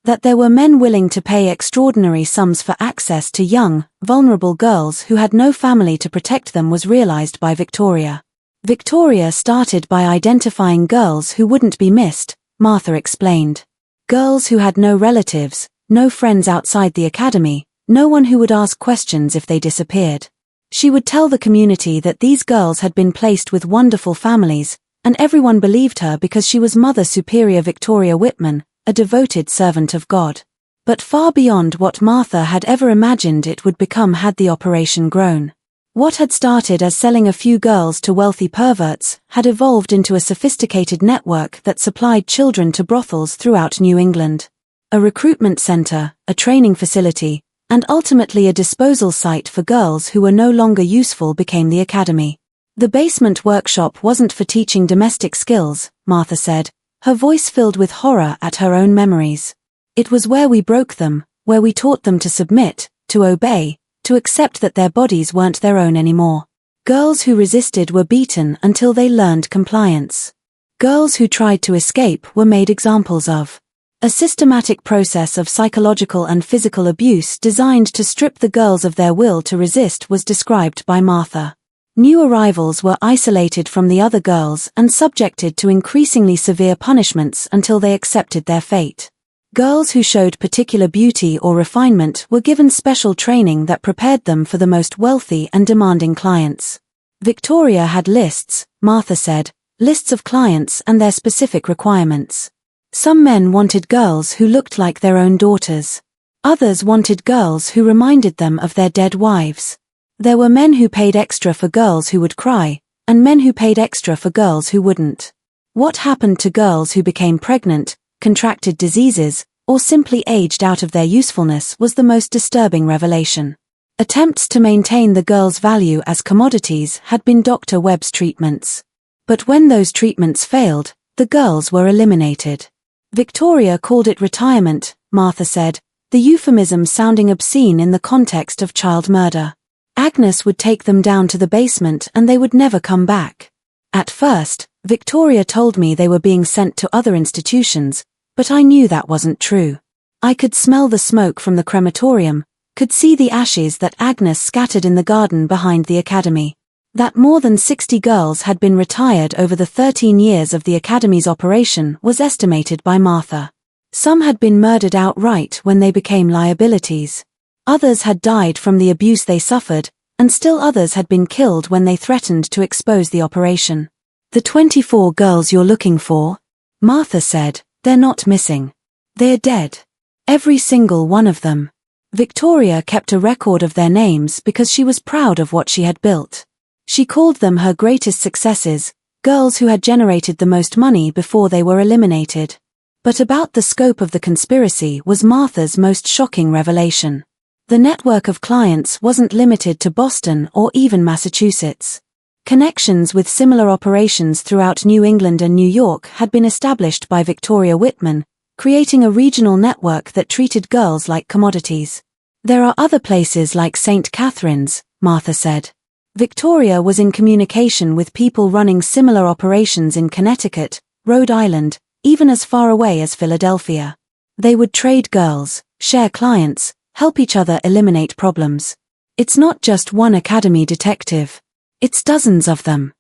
That there were men willing to pay extraordinary sums for access to young, vulnerable girls who had no family to protect them was realized by Victoria. Victoria started by identifying girls who wouldn't be missed, Martha explained. Girls who had no relatives, no friends outside the academy, no one who would ask questions if they disappeared. She would tell the community that these girls had been placed with wonderful families, and everyone believed her because she was Mother Superior Victoria Whitman, a devoted servant of God. But far beyond what Martha had ever imagined it would become had the operation grown. What had started as selling a few girls to wealthy perverts had evolved into a sophisticated network that supplied children to brothels throughout New England. A recruitment center, a training facility, and ultimately a disposal site for girls who were no longer useful became the academy. The basement workshop wasn't for teaching domestic skills, Martha said, her voice filled with horror at her own memories. It was where we broke them, where we taught them to submit, to obey, to accept that their bodies weren't their own anymore. Girls who resisted were beaten until they learned compliance. Girls who tried to escape were made examples of. A systematic process of psychological and physical abuse designed to strip the girls of their will to resist was described by Martha. New arrivals were isolated from the other girls and subjected to increasingly severe punishments until they accepted their fate. Girls who showed particular beauty or refinement were given special training that prepared them for the most wealthy and demanding clients. Victoria had lists, Martha said, lists of clients and their specific requirements. Some men wanted girls who looked like their own daughters. Others wanted girls who reminded them of their dead wives. There were men who paid extra for girls who would cry, and men who paid extra for girls who wouldn't. What happened to girls who became pregnant, contracted diseases, or simply aged out of their usefulness was the most disturbing revelation. Attempts to maintain the girls' value as commodities had been Dr. Webb's treatments. But when those treatments failed, the girls were eliminated. Victoria called it retirement, Martha said, the euphemism sounding obscene in the context of child murder. Agnes would take them down to the basement and they would never come back. At first, Victoria told me they were being sent to other institutions, but I knew that wasn't true. I could smell the smoke from the crematorium, could see the ashes that Agnes scattered in the garden behind the academy. That more than 60 girls had been retired over the 13 years of the academy's operation was estimated by Martha. Some had been murdered outright when they became liabilities. Others had died from the abuse they suffered, and still others had been killed when they threatened to expose the operation. The 24 girls you're looking for, Martha said, they're not missing. They're dead. Every single one of them. Victoria kept a record of their names because she was proud of what she had built. She called them her greatest successes, girls who had generated the most money before they were eliminated. But about the scope of the conspiracy was Martha's most shocking revelation. The network of clients wasn't limited to Boston or even Massachusetts. Connections with similar operations throughout New England and New York had been established by Victoria Whitman, creating a regional network that treated girls like commodities. There are other places like St. Catherine's, Martha said. Victoria was in communication with people running similar operations in Connecticut, Rhode Island, even as far away as Philadelphia. They would trade girls, share clients, help each other eliminate problems. It's not just one academy detective. It's dozens of them.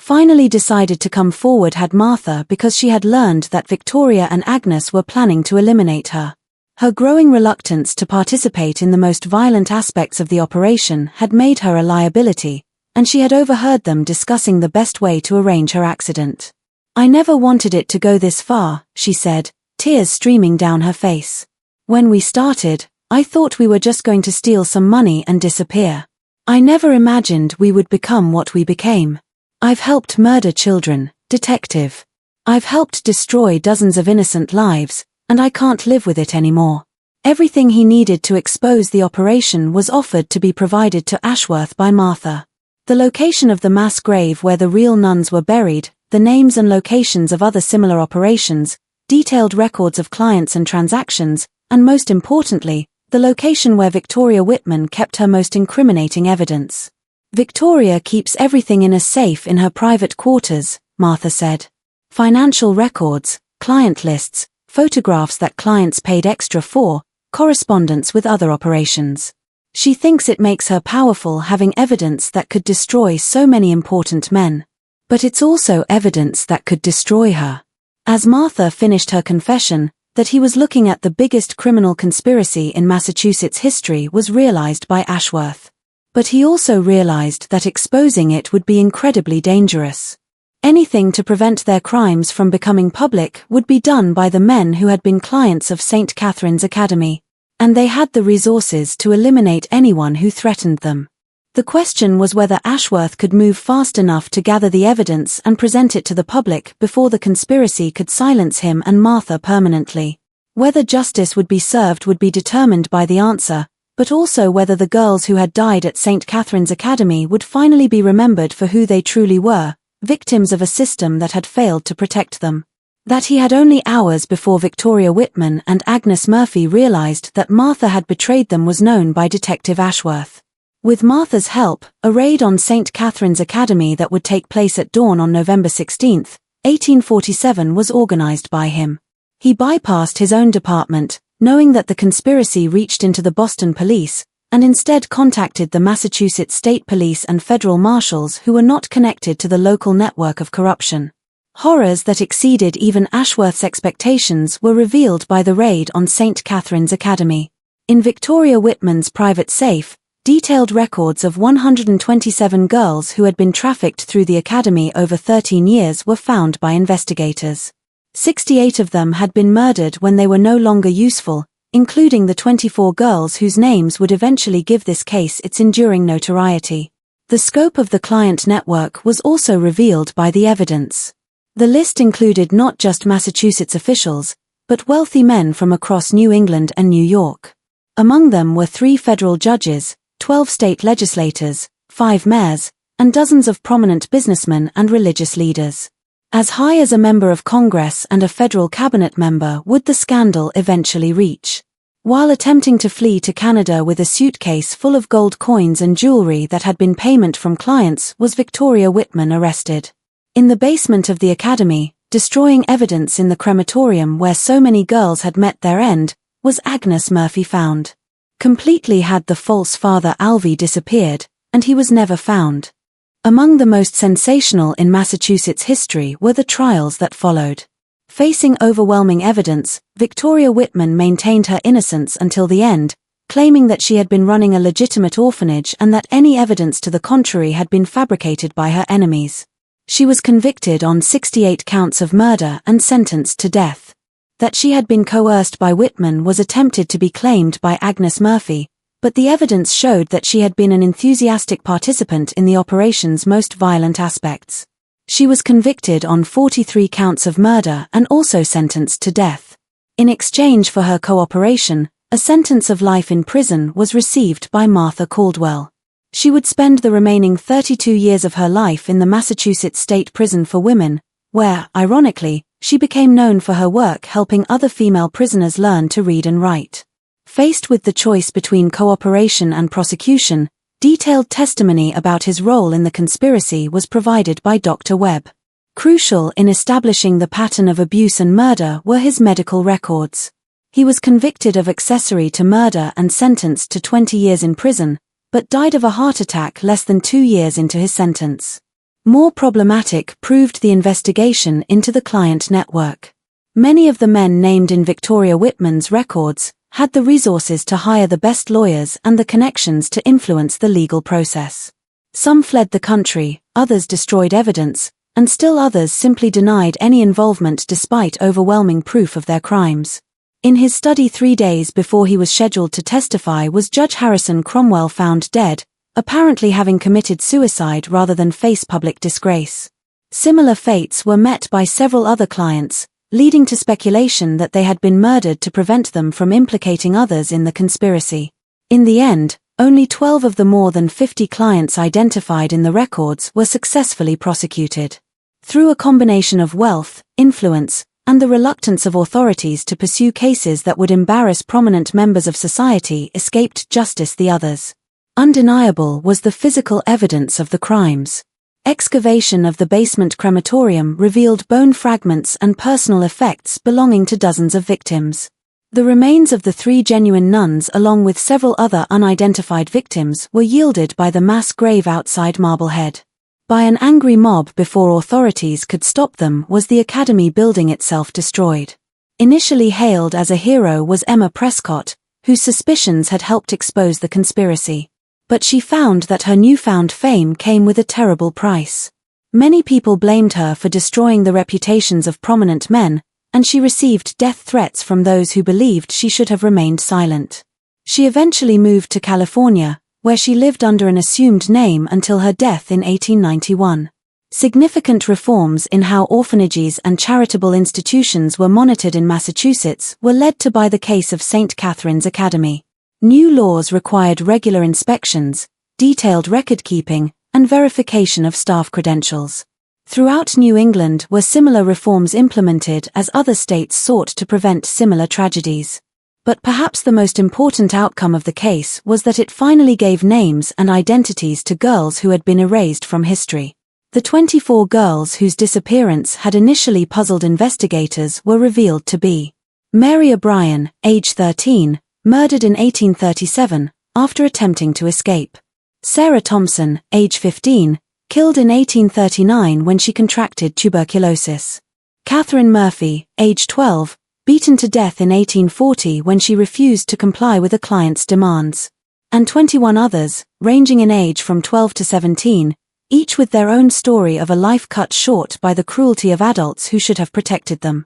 finally decided to come forward had Martha because she had learned that Victoria and Agnes were planning to eliminate her. Her growing reluctance to participate in the most violent aspects of the operation had made her a liability, and she had overheard them discussing the best way to arrange her accident. "I never wanted it to go this far," she said, tears streaming down her face. "When we started, I thought we were just going to steal some money and disappear. I never imagined we would become what we became. I've helped murder children, detective. I've helped destroy dozens of innocent lives, and I can't live with it anymore." Everything he needed to expose the operation was offered to be provided to Ashworth by Martha. The location of the mass grave where the real nuns were buried, the names and locations of other similar operations, detailed records of clients and transactions, and most importantly, the location where Victoria Whitman kept her most incriminating evidence. "Victoria keeps everything in a safe in her private quarters," Martha said. "Financial records, client lists, photographs that clients paid extra for, correspondence with other operations. She thinks it makes her powerful having evidence that could destroy so many important men. But it's also evidence that could destroy her." As Martha finished her confession, that he was looking at the biggest criminal conspiracy in Massachusetts history was realized by Ashworth. But he also realized that exposing it would be incredibly dangerous. Anything to prevent their crimes from becoming public would be done by the men who had been clients of St. Catherine's Academy, and they had the resources to eliminate anyone who threatened them. The question was whether Ashworth could move fast enough to gather the evidence and present it to the public before the conspiracy could silence him and Martha permanently. Whether justice would be served would be determined by the answer, but also whether the girls who had died at St. Catherine's Academy would finally be remembered for who they truly were, victims of a system that had failed to protect them. That he had only hours before Victoria Whitman and Agnes Murphy realized that Martha had betrayed them was known by Detective Ashworth. With Martha's help, a raid on St. Catherine's Academy that would take place at dawn on November 16, 1847 was organized by him. He bypassed his own department, knowing that the conspiracy reached into the Boston police, and instead contacted the Massachusetts State Police and federal marshals who were not connected to the local network of corruption. Horrors that exceeded even Ashworth's expectations were revealed by the raid on St. Catherine's Academy. In Victoria Whitman's private safe, detailed records of 127 girls who had been trafficked through the academy over 13 years were found by investigators. 68 of them had been murdered when they were no longer useful, including the 24 girls whose names would eventually give this case its enduring notoriety. The scope of the client network was also revealed by the evidence. The list included not just Massachusetts officials, but wealthy men from across New England and New York. Among them were 3 federal judges, 12 state legislators, 5 mayors, and dozens of prominent businessmen and religious leaders. As high as a member of Congress and a federal cabinet member would the scandal eventually reach. While attempting to flee to Canada with a suitcase full of gold coins and jewelry that had been payment from clients was Victoria Whitman arrested. In the basement of the academy, destroying evidence in the crematorium where so many girls had met their end, was Agnes Murphy found. Completely had the false father Alvy disappeared, and he was never found. Among the most sensational in Massachusetts history were the trials that followed. Facing overwhelming evidence, Victoria Whitman maintained her innocence until the end, claiming that she had been running a legitimate orphanage and that any evidence to the contrary had been fabricated by her enemies. She was convicted on 68 counts of murder and sentenced to death. That she had been coerced by Whitman was attempted to be claimed by Agnes Murphy, but the evidence showed that she had been an enthusiastic participant in the operation's most violent aspects. She was convicted on 43 counts of murder and also sentenced to death. In exchange for her cooperation, a sentence of life in prison was received by Martha Caldwell. She would spend the remaining 32 years of her life in the Massachusetts State Prison for Women, where, ironically, she became known for her work helping other female prisoners learn to read and write. Faced with the choice between cooperation and prosecution, detailed testimony about his role in the conspiracy was provided by Dr. Webb. Crucial in establishing the pattern of abuse and murder were his medical records. He was convicted of accessory to murder and sentenced to 20 years in prison, but died of a heart attack less than 2 years into his sentence. More problematic proved the investigation into the client network. Many of the men named in Victoria Whitman's records had the resources to hire the best lawyers and the connections to influence the legal process. Some fled the country, others destroyed evidence, and still others simply denied any involvement despite overwhelming proof of their crimes. In his study 3 days before he was scheduled to testify was Judge Harrison Cromwell, found dead, apparently having committed suicide rather than face public disgrace. Similar fates were met by several other clients, leading to speculation that they had been murdered to prevent them from implicating others in the conspiracy. In the end, only 12 of the more than 50 clients identified in the records were successfully prosecuted. Through a combination of wealth, influence, and the reluctance of authorities to pursue cases that would embarrass prominent members of society, escaped justice. The others. Undeniable was the physical evidence of the crimes. Excavation of the basement crematorium revealed bone fragments and personal effects belonging to dozens of victims. The remains of the 3 genuine nuns along with several other unidentified victims were yielded by the mass grave outside Marblehead. By an angry mob before authorities could stop them was the academy building itself destroyed. Initially hailed as a hero was Emma Prescott, whose suspicions had helped expose the conspiracy. But she found that her newfound fame came with a terrible price. Many people blamed her for destroying the reputations of prominent men, and she received death threats from those who believed she should have remained silent. She eventually moved to California, where she lived under an assumed name until her death in 1891. Significant reforms in how orphanages and charitable institutions were monitored in Massachusetts were led to by the case of St. Catherine's Academy. New laws required regular inspections, detailed record-keeping, and verification of staff credentials. Throughout New England were similar reforms implemented as other states sought to prevent similar tragedies. But perhaps the most important outcome of the case was that it finally gave names and identities to girls who had been erased from history. The 24 girls whose disappearance had initially puzzled investigators were revealed to be Mary O'Brien, age 13, murdered in 1837, after attempting to escape. Sarah Thompson, age 15, killed in 1839 when she contracted tuberculosis. Catherine Murphy, age 12, beaten to death in 1840 when she refused to comply with a client's demands. And 21 others, ranging in age from 12 to 17, each with their own story of a life cut short by the cruelty of adults who should have protected them.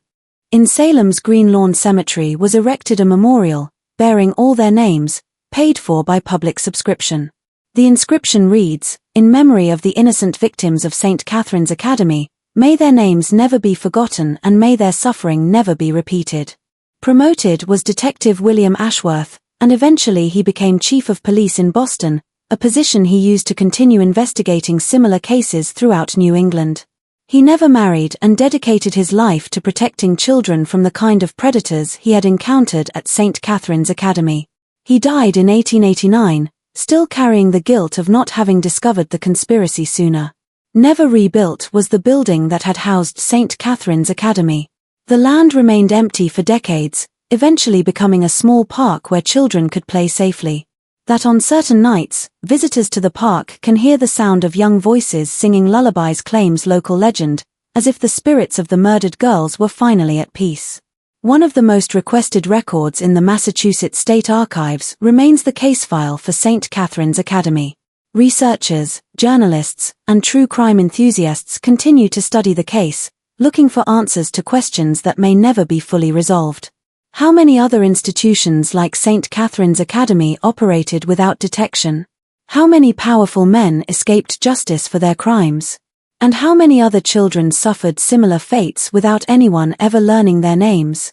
In Salem's Green Lawn Cemetery was erected a memorial, bearing all their names, paid for by public subscription. The inscription reads, "In memory of the innocent victims of St. Catherine's Academy, may their names never be forgotten and may their suffering never be repeated." Promoted was Detective William Ashworth, and eventually he became Chief of Police in Boston, a position he used to continue investigating similar cases throughout New England. He never married and dedicated his life to protecting children from the kind of predators he had encountered at St. Catherine's Academy. He died in 1889, still carrying the guilt of not having discovered the conspiracy sooner. Never rebuilt was the building that had housed St. Catherine's Academy. The land remained empty for decades, eventually becoming a small park where children could play safely. That on certain nights, visitors to the park can hear the sound of young voices singing lullabies, claims local legend, as if the spirits of the murdered girls were finally at peace. One of the most requested records in the Massachusetts State Archives remains the case file for St. Catherine's Academy. Researchers, journalists, and true crime enthusiasts continue to study the case, looking for answers to questions that may never be fully resolved. How many other institutions like St. Catherine's Academy operated without detection? How many powerful men escaped justice for their crimes? And how many other children suffered similar fates without anyone ever learning their names?